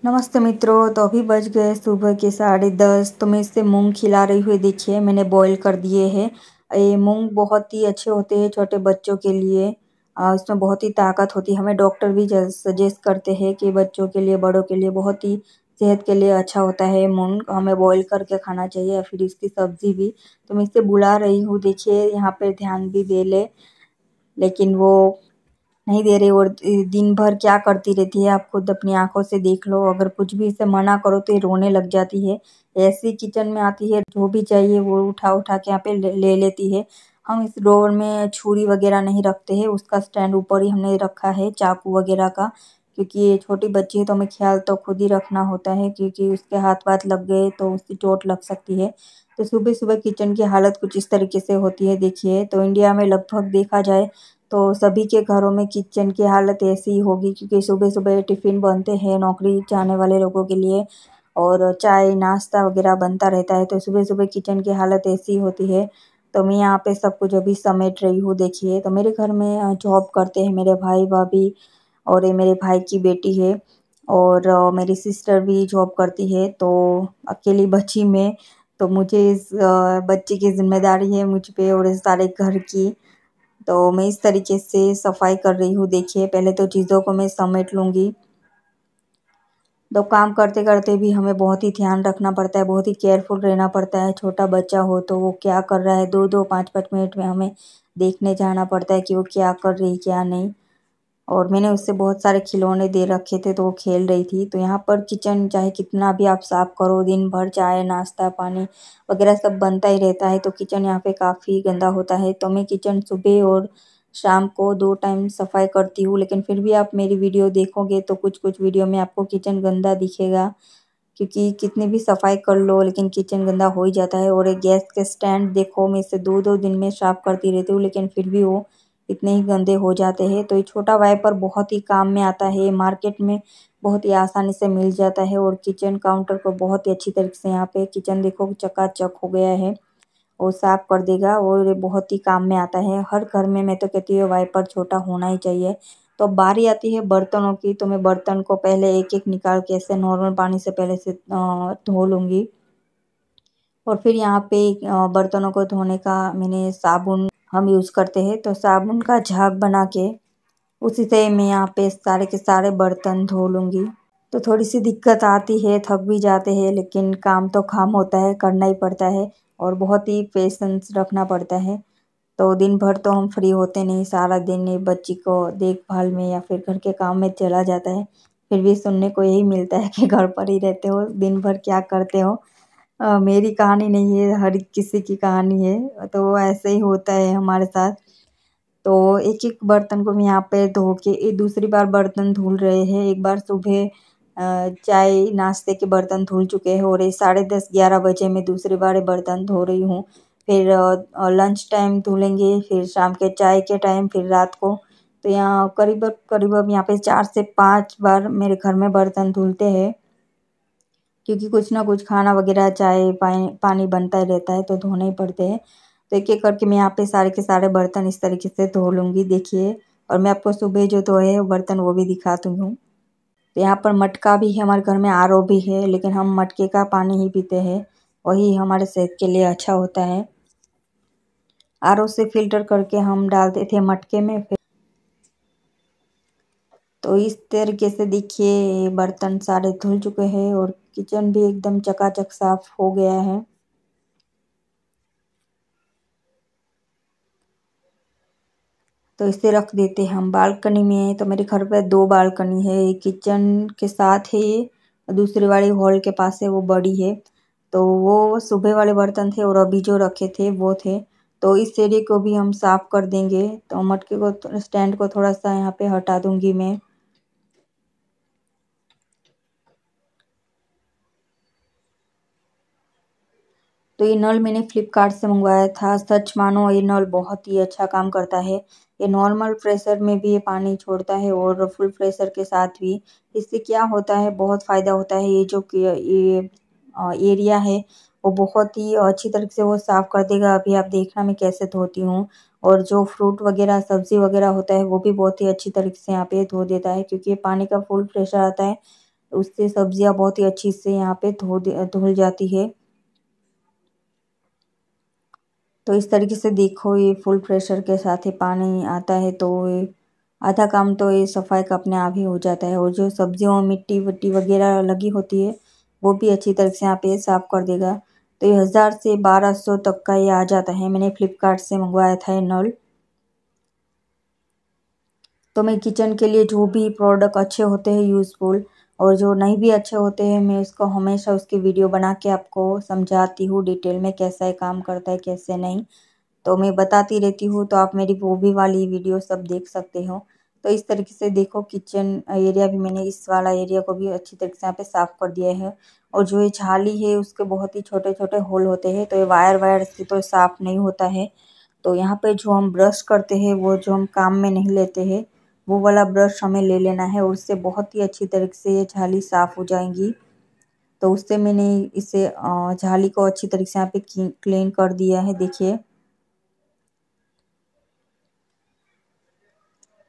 नमस्ते मित्रों। तो अभी बज गए सुबह के 10:30। तो मैं इससे मूंग खिला रही हुई। देखिए मैंने बॉईल कर दिए हैं। ये मूंग बहुत ही अच्छे होते हैं छोटे बच्चों के लिए। इसमें बहुत ही ताकत होती है। हमें डॉक्टर भी सजेस्ट करते हैं कि बच्चों के लिए बड़ों के लिए बहुत ही सेहत के लिए अच्छा होता है मूंग। हमें बॉईल करके खाना चाहिए या फिर इसकी सब्जी भी। तो मैं इससे बुला रही हूँ। देखिए यहाँ पे ध्यान भी दे ले, लेकिन वो नहीं दे रही और दिन भर क्या करती रहती है आप खुद अपनी आंखों से देख लो। अगर कुछ भी इसे मना करो तो ये रोने लग जाती है। ऐसी किचन में आती है, जो भी चाहिए वो उठा उठा के यहाँ पे ले लेती है। हम इस ड्रॉअर में छुरी वगैरह नहीं रखते हैं, उसका स्टैंड ऊपर ही हमने रखा है चाकू वगैरह का, क्योंकि ये छोटी बच्ची है तो हमें ख्याल तो खुद ही रखना होता है, क्योंकि उसके हाथ वाथ लग गए तो उसकी चोट लग सकती है। तो सुबह सुबह किचन की हालत कुछ इस तरीके से होती है। देखिए तो इंडिया में लगभग देखा जाए तो सभी के घरों में किचन की हालत ऐसी ही होगी, क्योंकि सुबह सुबह टिफ़िन बनते हैं नौकरी जाने वाले लोगों के लिए और चाय नाश्ता वगैरह बनता रहता है। तो सुबह सुबह किचन की हालत ऐसी होती है। तो मैं यहाँ पे सब कुछ अभी समेट रही हूँ। देखिए तो मेरे घर में जॉब करते हैं मेरे भाई भाभी, और ये मेरे भाई की बेटी है, और मेरी सिस्टर भी जॉब करती है। तो अकेली बच्ची में तो मुझे इस बच्ची की जिम्मेदारी है मुझ पे और इस सारे घर की। तो मैं इस तरीके से सफाई कर रही हूँ। देखिए पहले तो चीज़ों को मैं समेट लूँगी। तो काम करते करते भी हमें बहुत ही ध्यान रखना पड़ता है, बहुत ही केयरफुल रहना पड़ता है। छोटा बच्चा हो तो वो क्या कर रहा है, 2-2 5-5 मिनट में हमें देखने जाना पड़ता है कि वो क्या कर रही है क्या नहीं। और मैंने उससे बहुत सारे खिलौने दे रखे थे तो वो खेल रही थी। तो यहाँ पर किचन चाहे कितना भी आप साफ़ करो, दिन भर चाय नाश्ता पानी वगैरह सब बनता ही रहता है, तो किचन यहाँ पे काफ़ी गंदा होता है। तो मैं किचन सुबह और शाम को 2 टाइम सफाई करती हूँ, लेकिन फिर भी आप मेरी वीडियो देखोगे तो कुछ कुछ वीडियो में आपको किचन गंदा दिखेगा, क्योंकि कितनी भी सफाई कर लो लेकिन किचन गंदा हो ही जाता है। और एक गैस के स्टैंड देखो, मैं इसे 2-2 दिन में साफ़ करती रहती हूँ, लेकिन फिर भी वो इतने ही गंदे हो जाते हैं। तो ये छोटा वाइपर बहुत ही काम में आता है, मार्केट में बहुत ही आसानी से मिल जाता है। और किचन काउंटर को बहुत ही अच्छी तरीके से यहाँ पे किचन देखो चकाचक हो गया है, वो साफ़ कर देगा और ये बहुत ही काम में आता है। हर घर में मैं तो कहती हूँ वाइपर छोटा होना ही चाहिए। तो अब बारी आती है बर्तनों की। तो मैं बर्तन को पहले एक-एक निकाल के ऐसे नॉर्मल पानी से पहले से धो लूँगी। और फिर यहाँ पे बर्तनों को धोने का मैंने साबुन हम यूज़ करते हैं, तो साबुन का झाग बना के उसी से मैं यहाँ पे सारे के सारे बर्तन धो लूँगी। तो थोड़ी सी दिक्कत आती है, थक भी जाते हैं, लेकिन काम तो काम होता है, करना ही पड़ता है और बहुत ही पेशेंस रखना पड़ता है। तो दिन भर तो हम फ्री होते नहीं, सारा दिन ये बच्ची को देखभाल में या फिर घर के काम में चला जाता है। फिर भी सुनने को यही मिलता है कि घर पर ही रहते हो, दिन भर क्या करते हो। मेरी कहानी नहीं है, हर किसी की कहानी है, तो ऐसे ही होता है हमारे साथ। तो एक-एक बर्तन को मैं यहाँ पे धो के ये दूसरी बार बर्तन धुल रहे हैं। एक बार सुबह चाय नाश्ते के बर्तन धुल चुके हैं और ये 10:30-11 बजे मैं दूसरी बार ये बर्तन धो रही हूँ। फिर लंच टाइम धुलेंगे, फिर शाम के चाय के टाइम, फिर रात को। तो यहाँ करीब यहाँ पे 4 से 5 बार मेरे घर में बर्तन धुलते हैं, क्योंकि कुछ ना कुछ खाना वगैरह चाय पानी बनता ही रहता है तो धोने ही पड़ते हैं। तो एक-एक करके मैं यहाँ पे सारे के सारे बर्तन इस तरीके से धो लूँगी। देखिए, और मैं आपको सुबह जो धोए हैं बर्तन वो भी दिखाती हूँ। तो यहाँ पर मटका भी है, हमारे घर में आरओ भी है, लेकिन हम मटके का पानी ही पीते हैं, वही हमारे सेहत के लिए अच्छा होता है। आरओ से फ़िल्टर करके हम डालते थे मटके में। फिर तो इस तरीके से देखिए बर्तन सारे धुल चुके हैं और किचन भी एकदम चकाचक साफ़ हो गया है। तो इसे रख देते हैं हम बालकनी में। तो मेरे घर पे 2 बालकनी है, एक किचन के साथ है ये, दूसरी वाली हॉल के पास है वो बड़ी है। तो वो सुबह वाले बर्तन थे और अभी जो रखे थे वो थे। तो इस एरिया को भी हम साफ़ कर देंगे। तो मटके को स्टैंड को थोड़ा-सा यहाँ पे हटा दूँगी मैं। तो ये नल मैंने फ्लिपकार्ट से मंगवाया था। सच मानो ये नल बहुत ही अच्छा काम करता है। ये नॉर्मल प्रेशर में भी ये पानी छोड़ता है और फुल प्रेशर के साथ भी। इससे क्या होता है, बहुत फ़ायदा होता है। ये जो कि ये एरिया है वो बहुत ही अच्छी तरीके से वो साफ़ कर देगा। अभी आप देखना मैं कैसे धोती हूँ, और जो फ्रूट वगैरह सब्ज़ी वगैरह होता है वो भी बहुत ही अच्छी तरीके से यहाँ पे धो देता है, क्योंकि ये पानी का फुल प्रेशर आता है। उससे सब्जियां बहुत ही अच्छी से यहाँ पे धुल जाती है। तो इस तरीके से देखो, ये फुल प्रेशर के साथ ही पानी आता है तो ये आधा काम तो ये सफाई का अपने आप ही हो जाता है। और जो सब्जियों में मिट्टी विट्टी वगैरह लगी होती है वो भी अच्छी तरह से यहाँ पे साफ कर देगा। तो ये 1000 से 1200 तक का ये आ जाता है। मैंने फ्लिपकार्ट से मंगवाया था ये नल। तो मैं किचन के लिए जो भी प्रोडक्ट अच्छे होते हैं यूज़फुल, और जो नहीं भी अच्छे होते हैं, मैं उसको हमेशा उसकी वीडियो बना के आपको समझाती हूँ डिटेल में कैसा ये काम करता है कैसे नहीं। तो मैं बताती रहती हूँ, तो आप मेरी वो भी वाली वीडियो सब देख सकते हो। तो इस तरीके से देखो, किचन एरिया भी मैंने इस वाला एरिया को भी अच्छी तरीके से यहाँ पे साफ़ कर दिया है। और जो ये छाली है उसके बहुत ही छोटे छोटे होल होते हैं, तो ये वायर वायर से तो साफ़ नहीं होता है। तो यहाँ पे जो हम ब्रश करते हैं, वो जो हम काम में नहीं लेते हैं, वो वाला ब्रश हमें ले लेना है और उससे बहुत ही अच्छी तरीके से ये छाली साफ़ हो जाएंगी। तो उससे मैंने इसे झाली को अच्छी तरीके से यहाँ पे क्लीन कर दिया है, देखिए।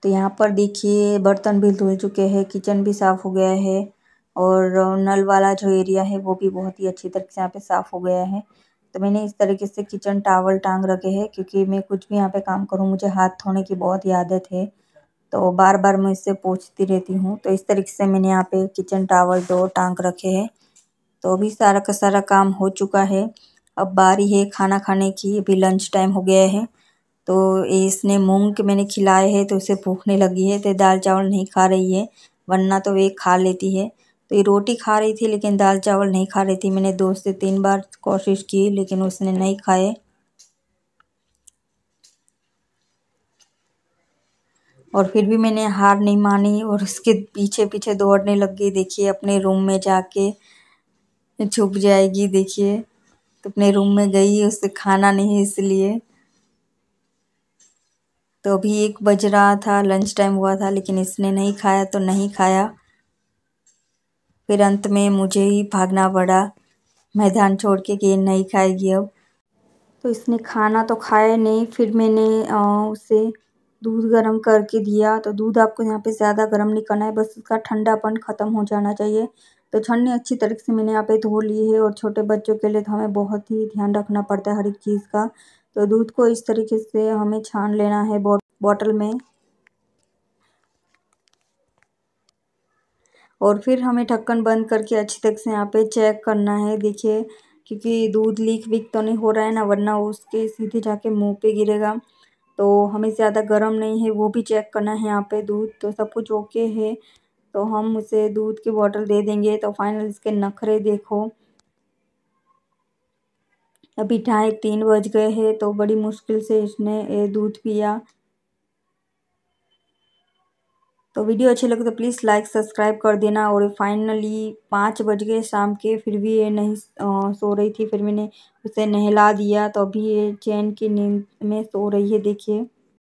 तो यहाँ पर देखिए बर्तन भी धुल चुके हैं, किचन भी साफ़ हो गया है, और नल वाला जो एरिया है वो भी बहुत ही अच्छी तरह से यहाँ पे साफ़ हो गया है। तो मैंने इस तरीके से किचन टॉवल टांग रखे हैं, क्योंकि मैं कुछ भी यहाँ पे काम करूँ मुझे हाथ धोने की बहुत ही आदत है। तो बार बार मैं इससे पोंछती रहती हूँ। तो इस तरीके से मैंने यहाँ पे किचन टॉवल 2 टांग रखे हैं। तो अभी सारा का सारा काम हो चुका है। अब बारी है खाना खाने की, अभी लंच टाइम हो गया है। तो इसने मूंग के मैंने खिलाए हैं तो इसे भूख नहीं लगी है, तो दाल चावल नहीं खा रही है, वरना तो ये खा लेती है। तो ये रोटी खा रही थी लेकिन दाल चावल नहीं खा रही थी। मैंने 2 से 3 बार कोशिश की लेकिन उसने नहीं खाए, और फिर भी मैंने हार नहीं मानी और उसके पीछे पीछे दौड़ने लग गई। देखिए अपने रूम में जाके छुप जाएगी, देखिए। तो अपने रूम में गई, उससे खाना नहीं इसलिए। तो अभी 1 बज रहा था, लंच टाइम हुआ था, लेकिन इसने नहीं खाया तो नहीं खाया। फिर अंत में मुझे ही भागना पड़ा मैदान छोड़ के कि ये नहीं खाएगी अब। तो इसने खाना तो खाया नहीं। फिर मैंने उसे दूध गर्म करके दिया। तो दूध आपको यहाँ पे ज़्यादा गर्म नहीं करना है, बस उसका ठंडापन ख़त्म हो जाना चाहिए। तो छन्नी अच्छी तरह से मैंने यहाँ पे धो ली है, और छोटे बच्चों के लिए तो हमें बहुत ही ध्यान रखना पड़ता है हर एक चीज़ का। तो दूध को इस तरीके से हमें छान लेना है बॉटल में, और फिर हमें ढक्कन बंद करके अच्छी तरह से यहाँ पे चेक करना है, देखिए। क्योंकि दूध लीक वीक तो नहीं हो रहा है ना, वरना उसके सीधे जाके मुंह पे गिरेगा। तो हमें ज़्यादा गर्म नहीं है वो भी चेक करना है यहाँ पे दूध। तो सब कुछ ओके है, तो हम उसे दूध की बोतल दे देंगे। तो फाइनल इसके नखरे देखो। अभी 2:30-3 बज गए हैं, तो बड़ी मुश्किल से इसने ये दूध पिया। तो वीडियो अच्छी लगे तो प्लीज़ लाइक सब्सक्राइब कर देना। और फाइनली 5 बज गए शाम के, फिर भी ये नहीं सो रही थी। फिर मैंने उसे नहला दिया, तो अभी ये चैन की नींद में सो रही है, देखिए।